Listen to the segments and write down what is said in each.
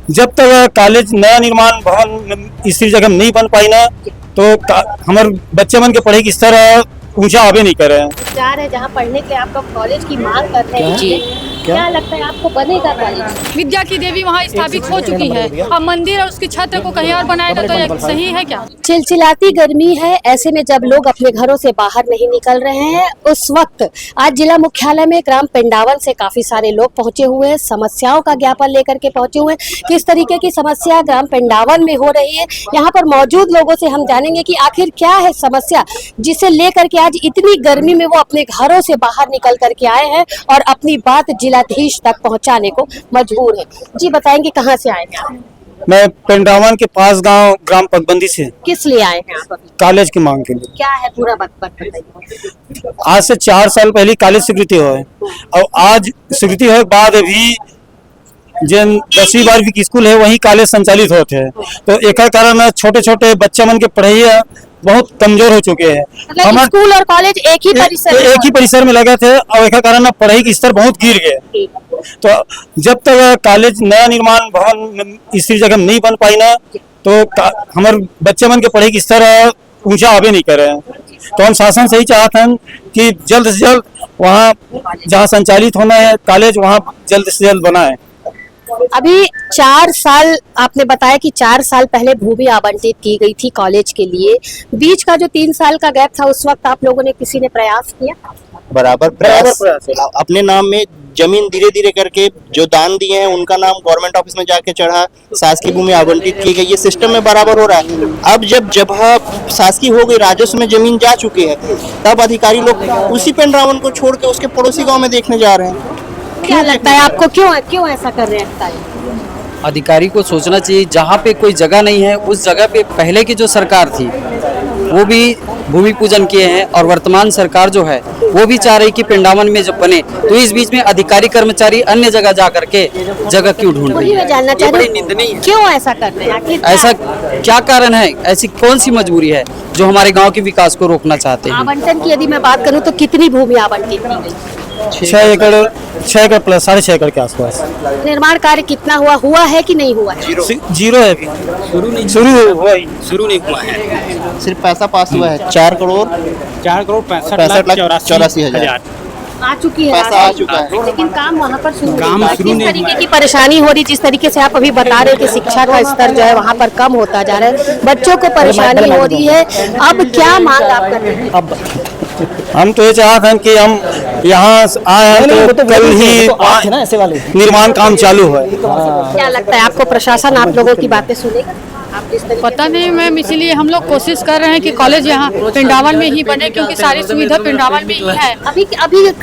जब तक कॉलेज नया निर्माण भवन इसी जगह नहीं बन पाई ना, तो हमारे बच्चे मन के पढ़े की स्तर ऊंचा आवे नहीं कर रहे हैं। जा रहे जहाँ पढ़ने के लिए आप लोग कॉलेज की मांग कर रहे हैं जी, क्या लगता है आपको बनेगा कॉलेज? विद्या की देवी वहाँ स्थापित हो चुकी है, अब मंदिर और उसकी छत को कहीं और बनाएगा तो ये सही है क्या? चिलचिलाती गर्मी है, ऐसे में जब लोग अपने घरों से बाहर नहीं निकल रहे हैं उस वक्त आज जिला मुख्यालय में ग्राम पिंडावन से काफी सारे लोग पहुंचे हुए हैं, समस्याओं का ज्ञापन लेकर के पहुंचे हुए हैं। किस तरीके की समस्या ग्राम पिंडावन में हो रही है, यहाँ पर मौजूद लोगों से हम जानेंगे कि आखिर क्या है समस्या जिसे लेकर के आज इतनी गर्मी में वो अपने घरों से बाहर निकल करके आए हैं और अपनी बात जिलाधीश तक पहुंचाने को मजबूर है। जी बताएंगे कहाँ से आए हैं आप? मैं पिंडावन के पास गांव ग्राम पगबंदी से। किस लिए आए हैं आप? कॉलेज की मांग के लिए। क्या है पूरा बात बताइए। आज से 4 साल पहले कॉलेज स्वीकृति हुआ है और आज स्वीकृति होने के बाद भी जिन 10वीं 12वीं की स्कूल है वही कॉलेज संचालित होते हैं, तो एक कारण छोटे छोटे बच्चे मन के पढ़ाई बहुत कमजोर हो चुके हैं। मतलब स्कूल और कॉलेज एक ही परिसर में लगे थे और एक कारण पढ़ाई की स्तर बहुत गिर गए। तो जब तक कॉलेज नया निर्माण भवन इसी जगह नहीं बन पाई ना, तो हमारे बच्चे मन के पढ़ाई की स्तर ऊंचा आवे नहीं कर रहे हैं। तो हम शासन से ही चाहते हैं कि जल्द से जल्द वहाँ जहाँ संचालित होना है कॉलेज वहाँ जल्द से जल्द बनाए। अभी 4 साल आपने बताया कि 4 साल पहले भूमि आवंटित की गई थी कॉलेज के लिए, बीच का जो 3 साल का गैप था उस वक्त आप लोगों ने किसी ने प्रयास किया? बराबर प्रयास अपने नाम में जमीन धीरे धीरे करके जो दान दिए हैं उनका नाम गवर्नमेंट ऑफिस में जाके चढ़ा, शासकीय भूमि आवंटित की गई, ये सिस्टम में बराबर हो रहा है। अब जब शासकीय हो गई, राजस्व में जमीन जा चुकी है, तब अधिकारी लोग उसी पिंडावन को छोड़ के उसके पड़ोसी गाँव में देखने जा रहे हैं। क्या लगता है आपको क्यों ऐसा कर रहे हैं? अधिकारी को सोचना चाहिए जहाँ पे कोई जगह नहीं है उस जगह पे पहले की जो सरकार थी वो भी भूमि पूजन किए हैं और वर्तमान सरकार जो है वो भी चाह रही कि पिंडावन में जब बने, तो इस बीच में अधिकारी कर्मचारी अन्य जगह जा करके जगह क्यों ढूंढ रहे हैं? जानना चाह बड़ी निंदनीय है। क्यों ऐसा कर रहे हैं? ऐसा क्या कारण है? ऐसी कौन सी मजबूरी है जो हमारे गाँव के विकास को रोकना चाहते हैं? आवंटन की यदि मैं बात करूँ तो कितनी भूमि आवंटित की गई? 6 एकड़ प्लस 6.5 एकड़ के आसपास। निर्माण कार्य कितना हुआ है कि नहीं हुआ है? जीरो है अभी, शुरू नहीं हुआ है। सिर्फ पैसा पास हुआ है 4 करोड़ 65,84,000 आ चुकी है, पैसा आ चुका है, लेकिन काम वहाँ पर शुरू नहीं। किस तरीके की परेशानी हो रही, जिस तरीके से आप अभी बता रहे हैं कि शिक्षा का स्तर जो है वहाँ पर कम होता जा रहा है, बच्चों को परेशानी हो रही है, अब क्या मांग आप कर रहे हैं? अब हम तो ये चाहते हैं कि हम यहाँ आए हैं तो कल ही निर्माण काम चालू है। क्या लगता है आपको प्रशासन आप लोगों की बातें सुनेगा? पता नहीं मैम, इसीलिए हम लोग कोशिश कर रहे हैं कि कॉलेज यहाँ पिंडावन में ही बने, क्योंकि सारी सुविधा पिंडावन में ही है। अभी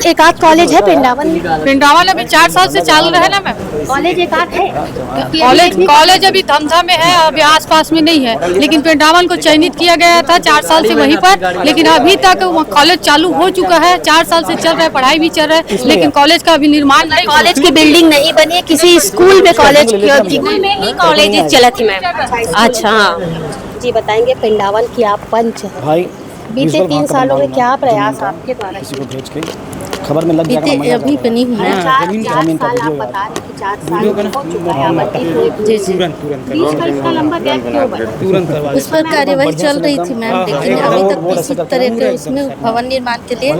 एक आध कॉलेज है पिंडावन में? पिंडावन अभी 4 साल से चालू रहे ना मैम। कॉलेज एक आध है? कॉलेज अभी धमधा में है, अभी आसपास में नहीं है, लेकिन पिंडावन को चयनित किया गया था 4 साल से वहीं पर, लेकिन अभी तक कॉलेज चालू हो चुका है, 4 साल से चल रहा है, पढ़ाई भी चल रहा है, लेकिन कॉलेज का अभी निर्माण नहीं। कॉलेज की बिल्डिंग नहीं बनी है, किसी स्कूल में कॉलेज में ही कॉलेज चला थी मैम। अच्छा जी, बताएंगे पिंडावन की आप पंच है, बीते 3 सालों में क्या प्रयास आपके द्वारा किसी को भेज के खबर में लग जाएगा? अभी बनी हुई है 4 साल आप बता रहे हैं कि 4 साल हो चुका है, इसका लंबा गैप क्यों बना? उस पर कार्यवाही चल रही थी मैम, लेकिन अभी तक किसी तरह के उसमें भवन निर्माण के लिए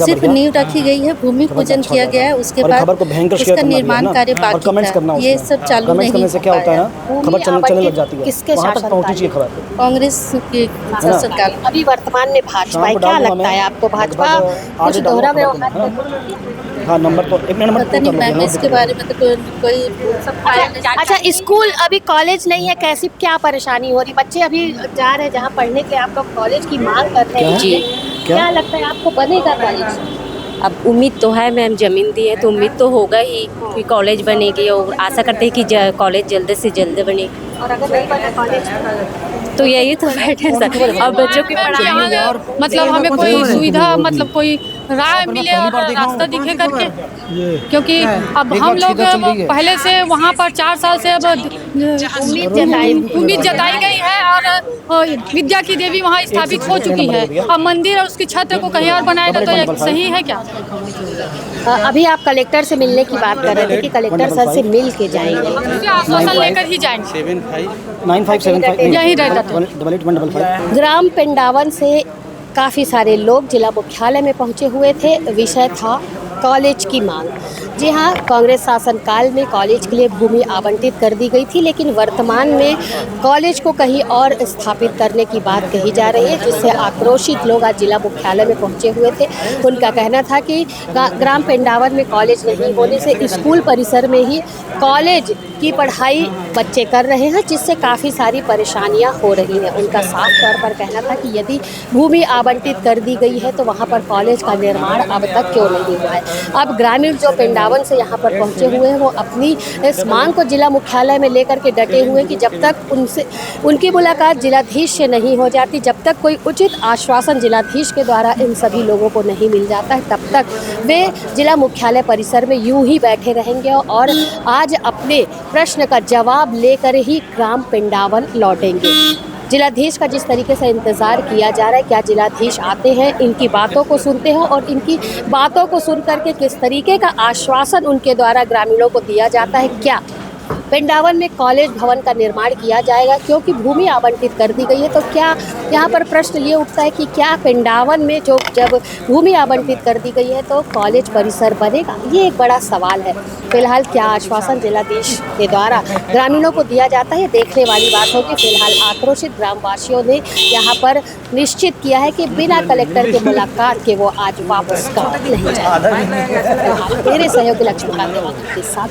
सिर्फ नींव रखी गई है, भूमि पूजन किया गया है, उसके बाद उसका निर्माण कार्य बाकी है, ये सब चालू नहीं हो पाया। खबर चलने लग जाती है, किसके शासन खबर? कांग्रेस की सरकार। अभी वर्तमान में भाजपा, क्या लगता है आपको भाजपा कुछ दोहरा व्यवहार? हाँ, नंबर तो एक नंबर पता नहीं मैम, इसके बारे में तो कोई अच्छा, स्कूल अभी कॉलेज नहीं है, कैसी क्या परेशानी हो रही? बच्चे अभी जा रहे हैं जहाँ पढ़ने के लिए, आप लोग कॉलेज की मांग कर रहे हैं जी, क्या लगता है आपको बनेगा कॉलेज? अब उम्मीद तो है मैम, जमीन दी है तो उम्मीद तो होगा ही कि कॉलेज बनेगी, और आशा करते हैं कि कॉलेज जल्द से जल्द बने। और अगर नहीं बना कॉलेज तो यही तो बैठे सर, अब बच्चों की पढ़ाई मतलब हमें कोई सुविधा, मतलब कोई राह मिले और रास्ता दिखे करके, क्योंकि अब हम लोग पहले से वहाँ पर 4 साल से अब उम्मीद जताई गई है और विद्या की देवी वहाँ स्थापित हो चुकी है, अब मंदिर और उसकी छत को कहीं और बनाएगा तो ये सही है क्या? अभी आप कलेक्टर से मिलने की बात कर रहे थे कि कलेक्टर सर से मिल के जाएंगे। आश्वासन लेकर ही जाएंगे। 9575 यही रहता था। 881155। ग्राम पिंडावन से काफ़ी सारे लोग जिला मुख्यालय में पहुंचे हुए थे। विषय था कॉलेज की मांग। जी हाँ, कांग्रेस शासनकाल में कॉलेज के लिए भूमि आवंटित कर दी गई थी, लेकिन वर्तमान में कॉलेज को कहीं और स्थापित करने की बात कही जा रही है, जिससे आक्रोशित लोग आज जिला मुख्यालय में पहुंचे हुए थे। उनका कहना था कि ग्राम पिंडावन में कॉलेज नहीं होने से स्कूल परिसर में ही कॉलेज की पढ़ाई बच्चे कर रहे हैं, जिससे काफ़ी सारी परेशानियां हो रही हैं। उनका साफ तौर पर कहना था कि यदि भूमि आवंटित कर दी गई है तो वहां पर कॉलेज का निर्माण अब तक क्यों नहीं हुआ है। अब ग्रामीण जो पिंडावन से यहाँ पर पहुँचे हुए हैं वो अपनी इस मांग को जिला मुख्यालय में लेकर के डटे हुए कि जब तक उनकी मुलाकात जिलाधीश से नहीं हो जाती, जब तक कोई उचित आश्वासन जिलाधीश के द्वारा इन सभी लोगों को नहीं मिल जाता है, तब तक वे जिला मुख्यालय परिसर में यूं ही बैठे रहेंगे और आज अपने प्रश्न का जवाब लेकर ही ग्राम पिंडावन लौटेंगे। जिलाधीश का जिस तरीके से इंतज़ार किया जा रहा है, क्या जिलाधीश आते हैं, इनकी बातों को सुनते हैं और इनकी बातों को सुन करके किस तरीके का आश्वासन उनके द्वारा ग्रामीणों को दिया जाता है। क्या पिंडावन में कॉलेज भवन का निर्माण किया जाएगा, क्योंकि भूमि आवंटित कर दी गई है, तो क्या यहाँ पर प्रश्न ये उठता है कि क्या पिंडावन में जब भूमि आवंटित कर दी गई है तो कॉलेज परिसर बनेगा, ये एक बड़ा सवाल है। फिलहाल क्या आश्वासन जिलाधीश के द्वारा ग्रामीणों को दिया जाता है, देखने वाली बात होगी। फिलहाल आक्रोशित ग्रामवासियों ने यहाँ पर निश्चित किया है कि बिना कलेक्टर के मुलाकात के वो आज वापस गाँव नहीं जाएंगे। मेरे सहयोगी लक्ष्मीकांत के साथ